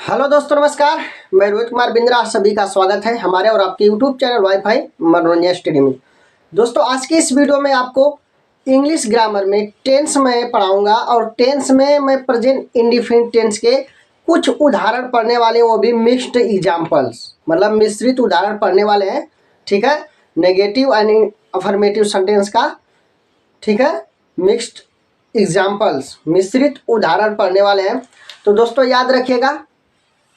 Hello दोस्तों, नमस्कार। मैं रोहित कुमार बिंद्रा, सभी का स्वागत है हमारे और आपके यूट्यूब चैनल वाईफाई मनोरंजन स्टडी में। दोस्तों, आज की इस वीडियो में आपको इंग्लिश ग्रामर में टेंस में पढ़ाऊंगा और टेंस में मैं प्रेजेंट इंडिफिनिट टेंस के कुछ उदाहरण पढ़ने वाले, वो भी मिक्स्ड एग्जाम्पल्स, मतलब मिश्रित उदाहरण पढ़ने वाले हैं। ठीक है, नेगेटिव एंड अफर्मेटिव सेंटेंस का। ठीक है, मिक्स्ड एग्जाम्पल्स, मिश्रित उदाहरण पढ़ने वाले हैं। तो दोस्तों याद रखिएगा,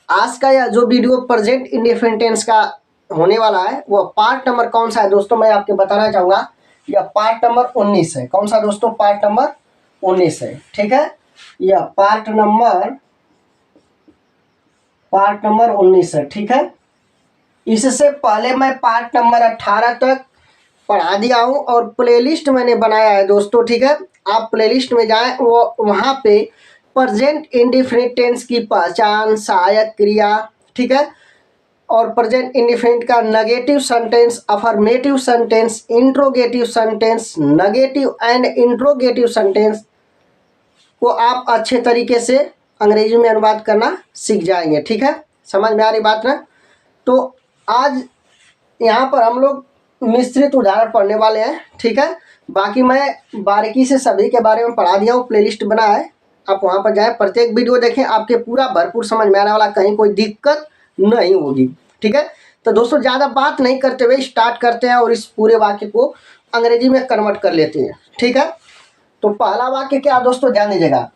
आज का यह जो वीडियो प्रेजेंट इंडेफिनिट टेंस का होने वाला है वो पार्ट नंबर कौन सा है दोस्तों, मैं आपको बताना चाहूँगा। यह पार्ट नंबर 19 है। कौन सा दोस्तों? पार्ट नंबर 19 है। ठीक है, यह पार्ट नंबर 19 है। ठीक है, इससे पहले मैं पार्ट नंबर 18 तक पढ़ा दिया हूँ और प्लेलिस्ट मैंने बनाया है दोस्तों। ठीक है, आप प्लेलिस्ट में जाएं, वो वहाँ पे प्रेजेंट इंडिफिनिट टेंस की पहचान, सहायक क्रिया, ठीक है, और प्रेजेंट इंडिफिनिट का negative sentence, affirmative sentence, interrogative sentence, negative and interrogative sentence को आप अच्छे तरीके से अंग्रेजी में अनुवाद करना सीख जाएंगे। ठीक है, समझ में आ रही बात ना? तो आज यहाँ पर हम लोग मिश्रित उदाहरण पढ़ने वाले हैं। ठीक है, बाकी मैं बारीकी से सभी के बारे में पढ़ा दिया हूँ, प्लेलिस्ट बना है, आप वहाँ पर जाएं, प्रत्येक वीडियो देखें, आपके पूरा भरपूर समझ में आने वाला, कहीं कोई दिक्कत नहीं होगी। ठीक है, तो दोस्तों ज़्यादा बात नहीं करते हुए स्टार्ट करते हैं और इस पूरे वाक्य को अंग्रेजी में कन्वर्ट कर लेते हैं। ठीक है, तो पहला वाक्य क्या दोस्तों, ध्यान दीजिएगा।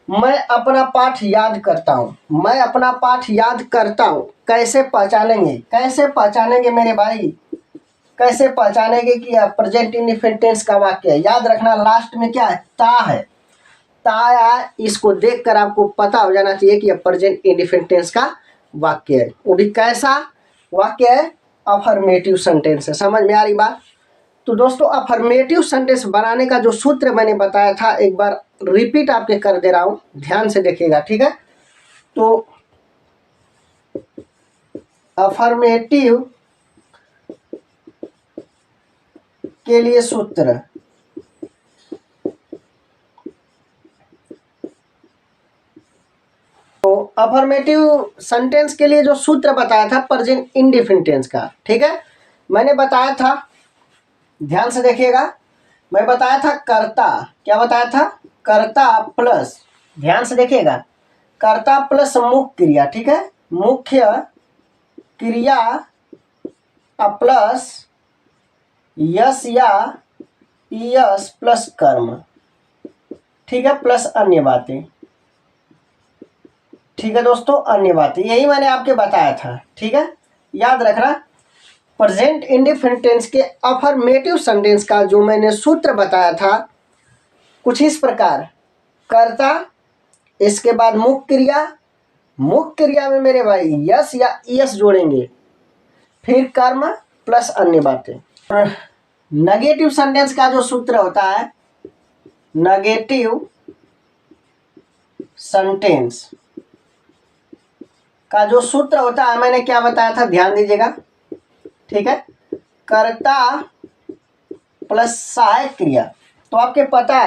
मैं अपना पाठ याद करता हूँ। मैं अपना पाठ याद करता हूँ। कैसे पहचानेंगे? कैसे पहचानेंगे मेरे भाई? कैसे पहचानेंगे कि यह प्रेजेंट इंडिफिनिट टेंस का वाक्य है? याद रखना, लास्ट में क्या है? ता है। ताया, इसको देखकर आपको पता हो जाना चाहिए कि यह प्रेजेंट इंडिफिनिट टेंस का वाक्य है। वो भी कैसा वाक्य है? अफर्मेटिव सेंटेंस है। समझ में आ रही बात? तो दोस्तों, अफर्मेटिव सेंटेंस बनाने का जो सूत्र मैंने बताया था, एक बार रिपीट आपके कर दे रहा हूं, ध्यान से देखिएगा। ठीक है, तो अफर्मेटिव के लिए सूत्र, तो अफर्मेटिव सेंटेंस के लिए जो सूत्र बताया था प्रेजेंट इंडिफिनिट टेंस का, ठीक है, मैंने बताया था, ध्यान से देखिएगा, मैं बताया था कर्ता। क्या बताया था? कर्ता प्लस, ध्यान से देखिएगा, कर्ता प्लस मुख्य क्रिया। ठीक है, मुख्य क्रिया प्लस यस या यस प्लस कर्म। ठीक है, प्लस अन्य बातें। ठीक है दोस्तों, अन्य बातें, यही मैंने आपके बताया था। ठीक है, याद रखना, प्रेजेंट इंडिफिनिट टेंस के अफर्मेटिव सेंटेंस का जो मैंने सूत्र बताया था कुछ इस प्रकार। कर्ता, इसके बाद मुख्य क्रिया, मुख्य क्रिया में मेरे भाई यस या यस जोड़ेंगे, फिर कर्म प्लस अन्य बातें। नेगेटिव सेंटेंस का जो सूत्र होता है, नेगेटिव सेंटेंस का जो सूत्र होता है, मैंने क्या बताया था, ध्यान दीजिएगा। ठीक है, कर्ता प्लस सहायक क्रिया। तो आपके पता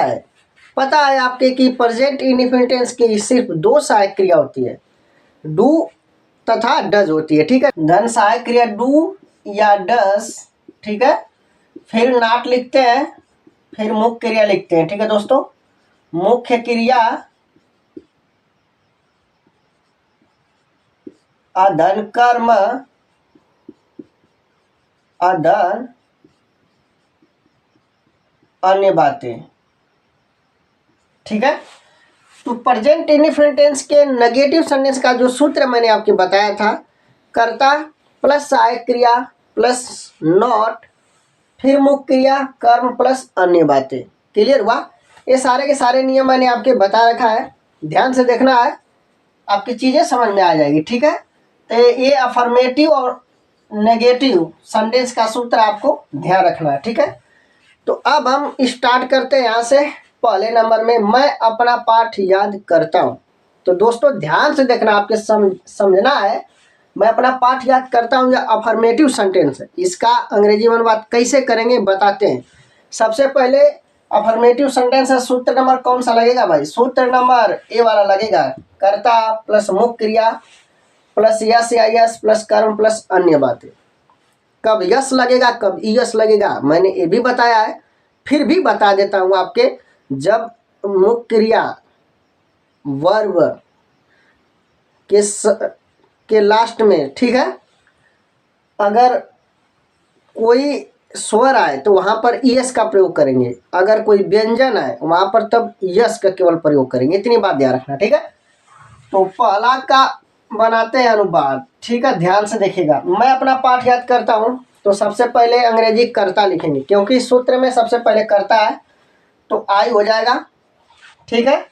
है आपके कि प्रेजेंट इंडिफिनिट टेंस की सिर्फ दो सहायक क्रिया होती है, डू तथा डज होती है। ठीक है, धन सहायक क्रिया डू या डज। ठीक है, फिर नॉट लिखते हैं, फिर मुख्य क्रिया लिखते हैं। ठीक है दोस्तों, मुख्य क्रिया अधन कर्म, अधन अन्य बातें। ठीक है, तो प्रेजेंट इंडिफिनिट टेंस के नेगेटिव सेंटेंस का जो सूत्र मैंने आपको बताया था, कर्ता प्लस सहायक क्रिया प्लस नॉट, फिर मुख्य क्रिया, कर्म प्लस अन्य बातें। क्लियर हुआ? ये सारे के सारे नियम मैंने आपके बता रखा है, ध्यान से देखना है, आपकी चीजें समझ में आ जाएगी। ठीक है, तो ये अफर्मेटिव और नेगेटिव सेंटेंस का सूत्र आपको ध्यान रखना है। ठीक है, तो अब हम स्टार्ट करते हैं यहाँ से। पहले नंबर में, मैं अपना पाठ याद करता हूँ। तो दोस्तों ध्यान से देखना, आपके समझना है, मैं अपना पाठ याद करता हूँ या अफर्मेटिव सेंटेंस है, इसका अंग्रेजी में अनुवाद कैसे करेंगे बताते हैं। सबसे पहले अफर्मेटिव सेंटेंस है, सूत्र नंबर कौन सा लगेगा भाई? सूत्र नंबर ए वाला लगेगा, कर्ता प्लस मुख्य क्रिया प्लस यस या यस प्लस कर्म प्लस अन्य बातें। कब यस लगेगा कब ईयस लगेगा मैंने ये भी बताया है, फिर भी बता देता हूँ आपके। जब मुख्य क्रिया वर्ब के लास्ट में, ठीक है, अगर कोई स्वर आए तो वहाँ पर ईएस का प्रयोग करेंगे, अगर कोई व्यंजन आए वहाँ पर तब यस का केवल प्रयोग करेंगे। इतनी बात ध्यान रखना, ठीक है। तो पहला का बनाते हैं अनुवाद, ठीक है, ध्यान से देखिएगा। मैं अपना पाठ याद करता हूँ तो सबसे पहले अंग्रेजी कर्ता लिखेंगे, क्योंकि इस सूत्र में सबसे पहले कर्ता है तो आई हो जाएगा, ठीक है।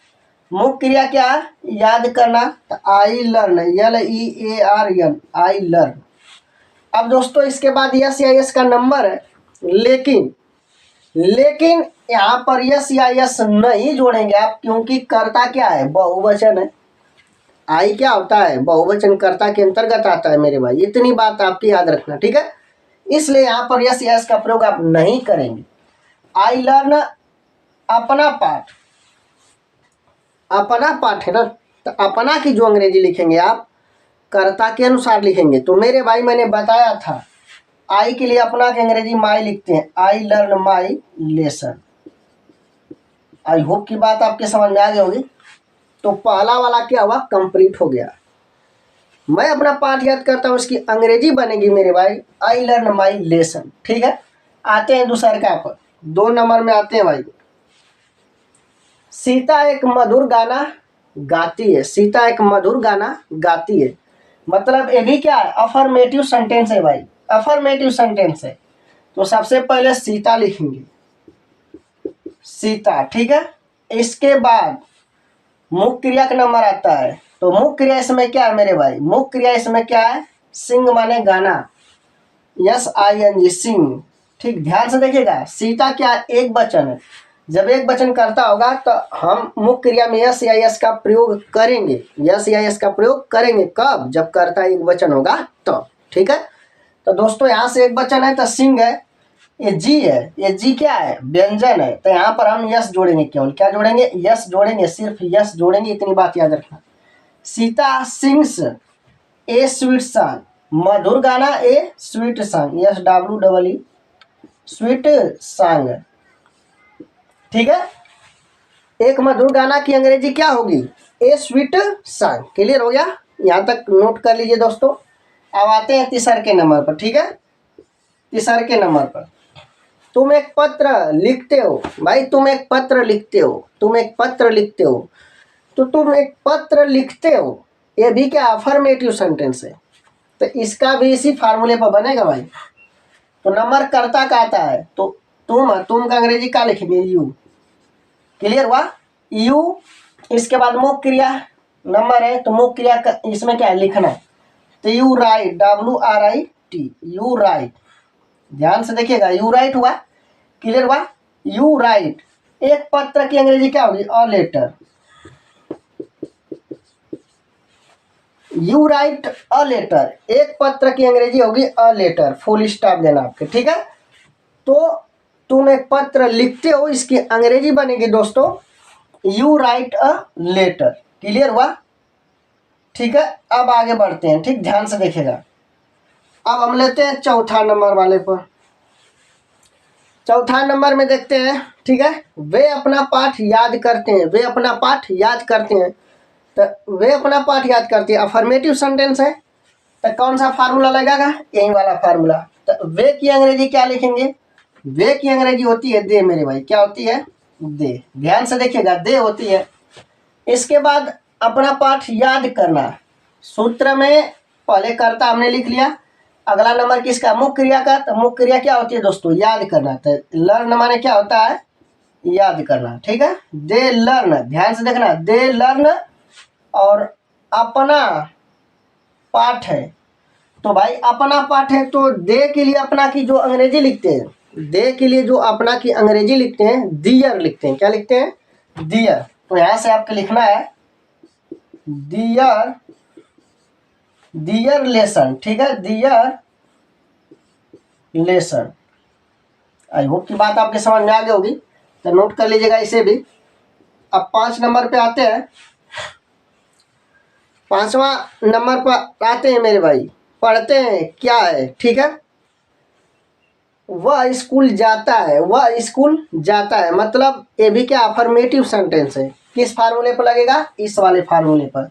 मुख्य क्रिया क्या है, याद करना, तो I learn, LEARN, I learn. अब दोस्तों इसके बाद यस या यस का नंबर है, लेकिन यहाँ पर यस या यस नहीं जोड़ेंगे आप, क्योंकि कर्ता क्या है, बहुवचन है। आई क्या होता है, बहुवचन कर्ता के अंतर्गत आता है मेरे भाई। इतनी बात आपकी याद रखना, ठीक है। इसलिए यहाँ पर यस यस का प्रयोग आप नहीं करेंगे। आई लर्न अपना पाठ, अपना पाठ है ना, तो अपना की जो अंग्रेजी लिखेंगे आप कर्ता के अनुसार लिखेंगे। तो मेरे भाई मैंने बताया था आई के लिए अपना की अंग्रेजी माई लिखते हैं, I learn my lesson. I hope की बात आपके समझ में आ गई होगी। तो पहला वाला क्या हुआ, कंप्लीट हो गया। मैं अपना पाठ याद करता हूँ, इसकी अंग्रेजी बनेगी मेरे भाई आई लर्न माई लेसन, ठीक है। आते हैं दूसरे का पर, 2 नंबर में आते हैं भाई। सीता एक मधुर गाना गाती है, सीता एक मधुर गाना गाती है, मतलब ये भी क्या है, अफर्मेटिव सेंटेंस है भाई, अफर्मेटिव सेंटेंस है। तो सबसे पहले सीता लिखेंगे, सीता, ठीक है। इसके बाद मुख्य क्रिया का नंबर आता है, तो मुख्य क्रिया इसमें क्या है मेरे भाई, मुख्य क्रिया इसमें क्या है, सिंग माने गाना, SING सिंग, ठीक। ध्यान से देखिएगा, सीता क्या एक वचन है, जब एक वचन करता होगा तो हम मुख्य क्रिया में यस या यस का प्रयोग करेंगे, यस या यस का प्रयोग करेंगे कब, जब करता एक वचन होगा तो, ठीक है। तो दोस्तों यहाँ से एक वचन है तो सिंग है, ये जी है, ये जी क्या है, व्यंजन है, तो यहाँ पर हम यस जोड़ेंगे, केवल क्या जोड़ेंगे, यस जोड़ेंगे, सिर्फ यस जोड़ेंगे। इतनी बात याद रखना। Sita sings a sweet song, मधुर गाना a sweet song, SWEE sweet song, ठीक है। एक मधुर गाना की अंग्रेजी क्या होगी, ए स्वीट सॉन्ग। क्लियर हो गया, यहाँ तक नोट कर लीजिए दोस्तों। अब आते हैं तीसरे के नंबर पर, ठीक है। तीसरे के नंबर पर तुम एक पत्र लिखते हो भाई, तुम एक पत्र लिखते हो, तुम एक पत्र लिखते हो, तो तुम एक पत्र लिखते हो, ये भी क्या अफर्मेटिव सेंटेंस है, तो इसका भी इसी फार्मूले पर बनेगा भाई। तो नंबर कर्ता का आता है, तो तुम का अंग्रेजी क्या लिखेंगे, यू। क्लियर हुआ, यू। इसके बाद मुख्य क्रिया नंबर है, तो मुख्य क्रिया का इसमें क्या है, लिखना, तो you write, WRIT, you write. ध्यान से देखिएगा, यू राइट हुआ, क्लियर हुआ, यू राइट। एक पत्र की अंग्रेजी क्या होगी, a letter, you write a letter, एक पत्र की अंग्रेजी होगी अ लेटर, फुल स्टॉप देना आपके, ठीक है। तो तुम एक पत्र लिखते हो, इसकी अंग्रेजी बनेगी दोस्तों you write a letter. Clear हुआ, ठीक है। अब आगे बढ़ते हैं, ठीक, ध्यान से देखिएगा। अब हम लेते हैं चौथा नंबर वाले पर। चौथा नंबर में देखते हैं, ठीक है। वे अपना पाठ याद करते हैं, वे अपना पाठ याद करते हैं, तो वे अपना पाठ याद करते हैं अफर्मेटिव सेंटेंस है, तो कौन सा फार्मूला लगेगा, यही वाला फार्मूला। तो वे की अंग्रेजी क्या लिखेंगे, वे की अंग्रेजी होती है दे मेरे भाई, क्या होती है, दे। ध्यान से देखिएगा, दे होती है। इसके बाद अपना पाठ याद करना, सूत्र में पहले कर्ता हमने लिख लिया, अगला नंबर किसका, मुख्य क्रिया का। तो मुख्य क्रिया क्या होती है दोस्तों, याद करना, तो लर्न माने क्या होता है, याद करना, ठीक है। दे लर्न, ध्यान से देखना, दे लर्न, और अपना पाठ है, तो भाई अपना पाठ है, तो दे के लिए अपना की जो अंग्रेजी लिखते हैं, दे के लिए जो अपना की अंग्रेजी लिखते हैं, दियर लिखते हैं, क्या लिखते हैं, दियर। तो यहां से आपको लिखना है दियर, दियर लेसन, ठीक है, दियर लेसन। आई होप की बात आपके समझ में आ गई होगी, तो नोट कर लीजिएगा इसे भी। अब 5 नंबर पे आते हैं। 5वां नंबर पर आते हैं मेरे भाई, पढ़ते हैं क्या है, ठीक है। वह स्कूल जाता है, वह स्कूल जाता है, मतलब ये भी क्या अफर्मेटिव सेंटेंस है। किस फार्मूले पर लगेगा, इस वाले फार्मूले पर।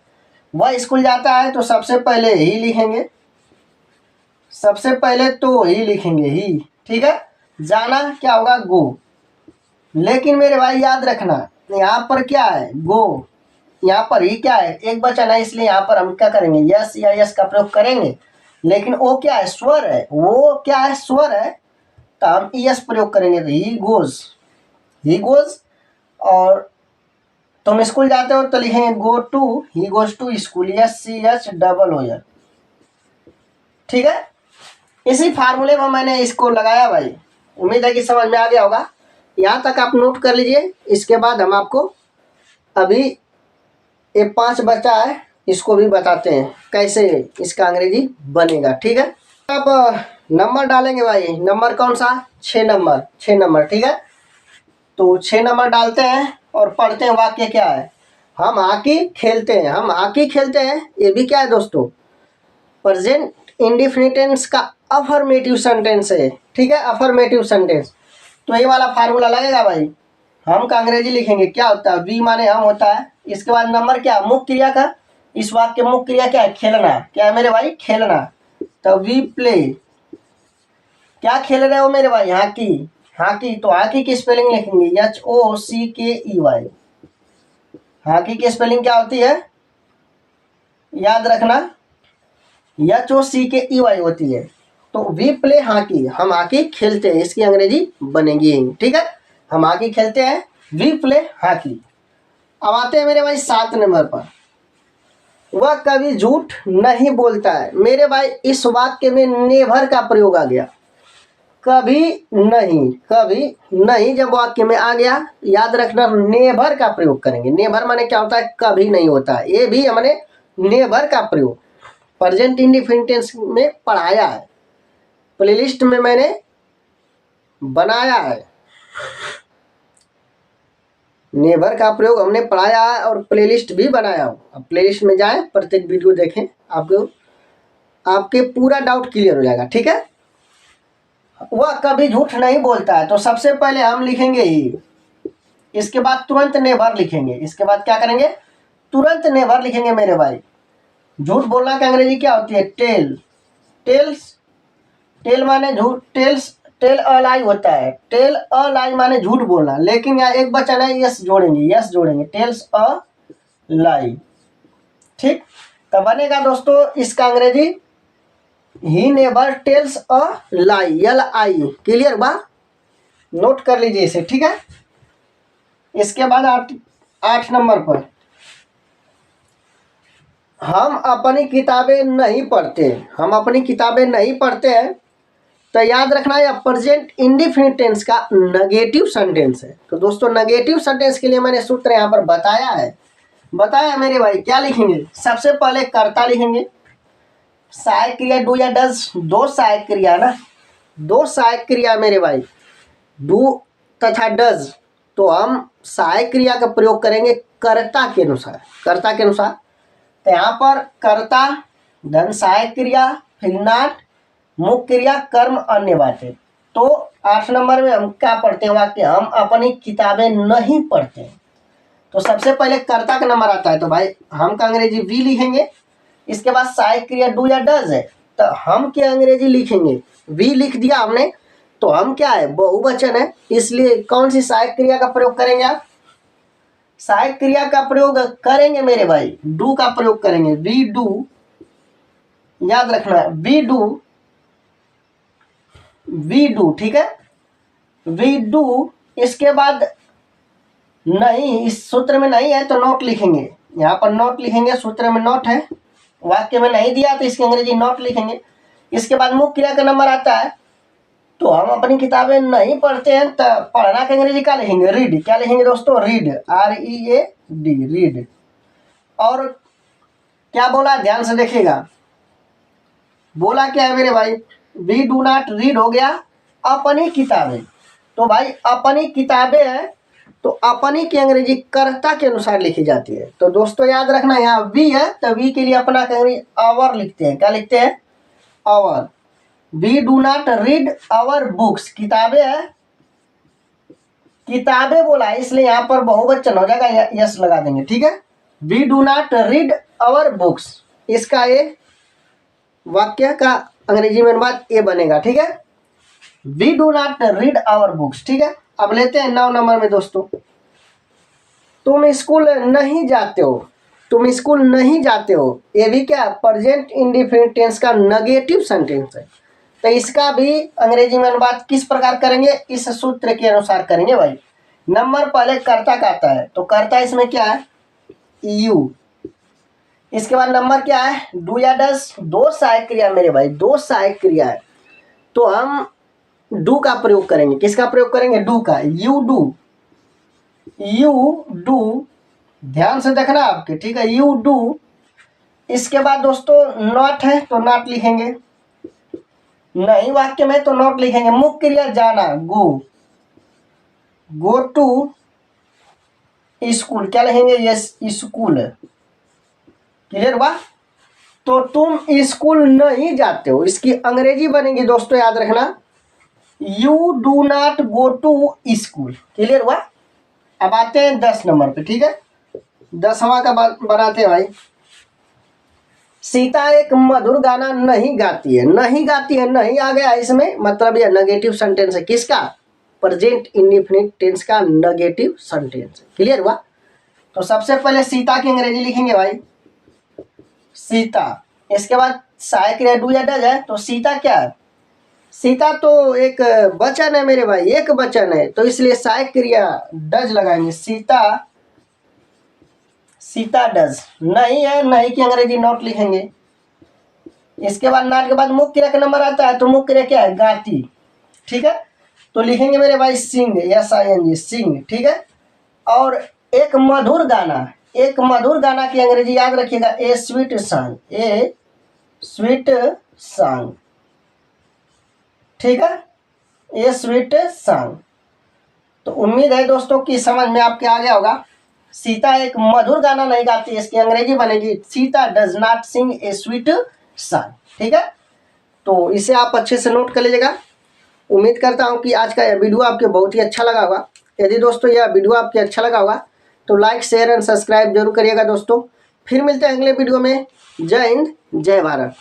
वह स्कूल जाता है तो सबसे पहले ही लिखेंगे, सबसे पहले तो ही लिखेंगे ही, ठीक है। जाना क्या होगा, गो। लेकिन मेरे भाई याद रखना यहाँ पर क्या है, गो, यहाँ पर ही क्या है, एक वचन है, इसलिए यहाँ पर हम क्या करेंगे, यस या यस का प्रयोग करेंगे। लेकिन वो क्या है, स्वर है, वो क्या है, स्वर है, तो हम यस प्रयोग करेंगे, तो ही गोज, ही गोज। और तुम स्कूल जाते हो तो लिखेंगे go to, he goes to school, yes C H double O L, ठीक है। इसी फार्मूले में मैंने इसको लगाया भाई, उम्मीद है कि समझ में आ गया होगा। यहाँ तक आप नोट कर लीजिए। इसके बाद हम आपको अभी ये 5 बचा है, इसको भी बताते हैं कैसे इसका अंग्रेजी बनेगा, ठीक है। आप नंबर डालेंगे भाई, नंबर कौन सा, 6 नंबर, 6 नंबर, ठीक है। तो 6 नंबर डालते हैं और पढ़ते हैं वाक्य क्या है। हम हॉकी खेलते हैं, हम हॉकी खेलते हैं, ये भी क्या है दोस्तों, प्रेजेंट इंडेफिनिट टेंस का अफर्मेटिव सेंटेंस है, ठीक है, अफर्मेटिव सेंटेंस। तो ये वाला फार्मूला लगेगा भाई। हम का अंग्रेजी लिखेंगे क्या होता है, वी माने हम होता है। इसके बाद नंबर क्या, मुख्य क्रिया का, इस वाक्य मुख्य क्रिया क्या है, खेलना, क्या है मेरे भाई, खेलना। तो वी प्ले, क्या खेल रहे हो मेरे भाई, हॉकी, हॉकी। तो हॉकी की स्पेलिंग लिखेंगे HOCKEY। हॉकी की स्पेलिंग क्या होती है, याद रखना, HOCKEY होती है। तो वी प्ले हॉकी, हम हॉकी खेलते हैं, इसकी अंग्रेजी बनेगी, ठीक है। हम हॉकी खेलते हैं, वी प्ले हॉकी। अब आते हैं मेरे भाई 7 नंबर पर। वह कभी झूठ नहीं बोलता है। मेरे भाई इस वाक्य में नेवर का प्रयोग आ गया, कभी नहीं, कभी नहीं जब वाक्य में आ गया, याद रखना नेवर का प्रयोग करेंगे। नेवर माने क्या होता है, कभी नहीं होता है। ये भी हमने नेवर का प्रयोग प्रेजेंट इंडेफिनिट टेंस में पढ़ाया है, प्लेलिस्ट में मैंने बनाया है। नेवर का प्रयोग हमने पढ़ाया है और प्लेलिस्ट भी बनाया हूँ। अब प्लेलिस्ट में जाएं, प्रत्येक वीडियो देखें, आपके पूरा डाउट क्लियर हो जाएगा, ठीक है। वह कभी झूठ नहीं बोलता है, तो सबसे पहले हम लिखेंगे ही, इसके बाद तुरंत नेवर लिखेंगे। इसके बाद क्या करेंगे, तुरंत नेवर लिखेंगे मेरे भाई। झूठ बोलना की अंग्रेजी क्या होती है, टेल, टेल्स, टेल माने झूठ, टेल्स, टेल अ लाई होता है, टेल अ लाई माने झूठ बोलना। लेकिन यहाँ एक बचन है, यस जोड़ेंगे, यस जोड़ेंगे, टेल्स अ लाई, ठीक। तो बनेगा दोस्तों इसका अंग्रेजी, he never tells a lie, LI, clear बा, नोट कर लीजिए इसे, ठीक है। इसके बाद 8 नंबर पर, हम अपनी किताबें नहीं पढ़ते, हम अपनी किताबें नहीं पढ़ते हैं। तो याद रखना है प्रेजेंट इंडेफिनिट टेंस का नेगेटिव सेंटेंस है। तो दोस्तों नेगेटिव सेंटेंस के लिए मैंने सूत्र यहाँ पर बताया है, बताया मेरे भाई। क्या लिखेंगे, सबसे पहले कर्ता लिखेंगे, सहायक क्रिया डू या डज, 2 सहायक क्रिया ना, 2 सहायक क्रिया मेरे भाई, डू तथा डज। तो हम सहायक क्रिया का प्रयोग करेंगे कर्ता के अनुसार, कर्ता के अनुसार। तो यहाँ पर कर्ता, धन सहायक क्रिया, फिर नॉट, मुख्य क्रिया, कर्म, अन्य बातें। तो 8 नंबर में हम क्या पढ़ते हैं वाक्य, हम अपनी किताबें नहीं पढ़ते। तो सबसे पहले कर्ता का नंबर आता है, तो भाई हम का अंग्रेजी वी लिखेंगे। इसके बाद सहायक क्रिया डू या डज है, तो हम क्या अंग्रेजी लिखेंगे, वी लिख दिया हमने। तो हम क्या है, बहुवचन है, इसलिए कौन सी सहायक क्रिया का प्रयोग करेंगे आप, सहायक क्रिया का प्रयोग करेंगे मेरे भाई, डू का प्रयोग करेंगे, वी डू, याद रखना वी डू, वी डू, ठीक है, वी डू। इसके बाद नहीं, इस सूत्र में नहीं है तो नोट लिखेंगे, यहाँ पर नोट लिखेंगे, सूत्र में नोट है, वाक्य में नहीं दिया तो इसकी अंग्रेजी नोट लिखेंगे। इसके बाद मुख्य क्रिया का नंबर आता है, तो हम अपनी किताबें नहीं पढ़ते हैं, तो पढ़ना की अंग्रेजी क्या लिखेंगे, रीड। क्या लिखेंगे दोस्तों, रीड, READ, रीड। और क्या बोला, ध्यान से देखिएगा, बोला क्या है मेरे भाई, वी डू नॉट रीड हो गया अपनी किताबें। तो भाई अपनी किताबें हैं, तो अपनी की अंग्रेजी कर्ता के अनुसार लिखी जाती है। तो दोस्तों याद रखना, यहाँ वी है तो वी के लिए अपना अंग्रेजी आवर लिखते हैं। क्या लिखते हैं? Our. We do not read our books. किताबें है, किताबें बोला है इसलिए यहाँ पर बहुवचन हो जाएगा, यस लगा देंगे। ठीक है, we do not read our books, इसका ये वाक्य का अंग्रेजी में अनुवाद ये बनेगा। ठीक है, we do not read our books. ठीक है, अब लेते हैं 9 नंबर में दोस्तों, तुम स्कूल नहीं जाते हो। तुम स्कूल नहीं जाते हो, ये भी क्या प्रेजेंट इंडेफिनिट टेंस का नेगेटिव सेंटेंस है। तो इसका भी अंग्रेजी में अनुवाद किस प्रकार करेंगे? इस सूत्र के अनुसार करेंगे भाई। नंबर पहले कर्ता का आता है, तो कर्ता इसमें क्या है? यू। इसके बाद नंबर क्या है? डू या डस। दो सहायक क्रिया मेरे भाई, दो सहायक क्रिया है, तो हम डू का प्रयोग करेंगे। किसका प्रयोग करेंगे? डू का। यू डू, यू डू, ध्यान से देखना आपके। ठीक है, यू डू। इसके बाद दोस्तों नॉट है तो नॉट लिखेंगे, नहीं वाक्य में तो नॉट लिखेंगे। मुख्य क्रिया जाना, गो, गो टू स्कूल, क्या लिखेंगे? Yes school. क्लियर हुआ? तो तुम स्कूल नहीं जाते हो, इसकी अंग्रेजी बनेगी दोस्तों याद रखना, you do not go to school. Clear हुआ? अब आते हैं 10 नंबर पे। ठीक है, 10वां का बनाते हैं भाई। सीता एक मधुर गाना नहीं गाती है। नहीं गाती है, नहीं आ गया इसमें, मतलब यह नेगेटिव सेंटेंस है। किसका? प्रेजेंट इंडेफिनिट टेंस का नेगेटिव सेंटेंस है। क्लियर हुआ? तो सबसे पहले सीता की अंग्रेजी लिखेंगे भाई, सीता। इसके बाद सहायक क्रिया डू या डज है, तो सीता क्या है? सीता तो एक वचन है मेरे भाई, एक वचन है, तो इसलिए सहायक क्रिया डज लगाएंगे। सीता, सीता डज। नहीं है, नहीं की अंग्रेजी नॉट लिखेंगे। इसके बाद नॉट के बाद मुख्य क्रिया का नंबर आता है, तो मुख्य क्रिया क्या है? गाती। ठीक है, तो लिखेंगे मेरे भाई सिंग, SING, सिंग। ठीक है, और एक मधुर गाना, एक मधुर गाना की अंग्रेजी याद रखिएगा, ए स्वीट सॉन्ग, ए स्वीट सॉन्ग। ठीक है, ए स्वीट सॉन्ग। तो उम्मीद है दोस्तों कि समझ में आपके आ गया होगा। सीता एक मधुर गाना नहीं गाती, इसकी अंग्रेजी बनेगी Sita does not sing a sweet song. ठीक है, तो इसे आप अच्छे से नोट कर लीजिएगा। उम्मीद करता हूं कि आज का यह वीडियो आपके बहुत ही अच्छा लगा होगा। यदि दोस्तों यह वीडियो आपके अच्छा लगा होगा तो लाइक, शेयर एंड सब्सक्राइब जरूर करिएगा दोस्तों। फिर मिलते हैं अगले वीडियो में। जय हिंद, जय भारत।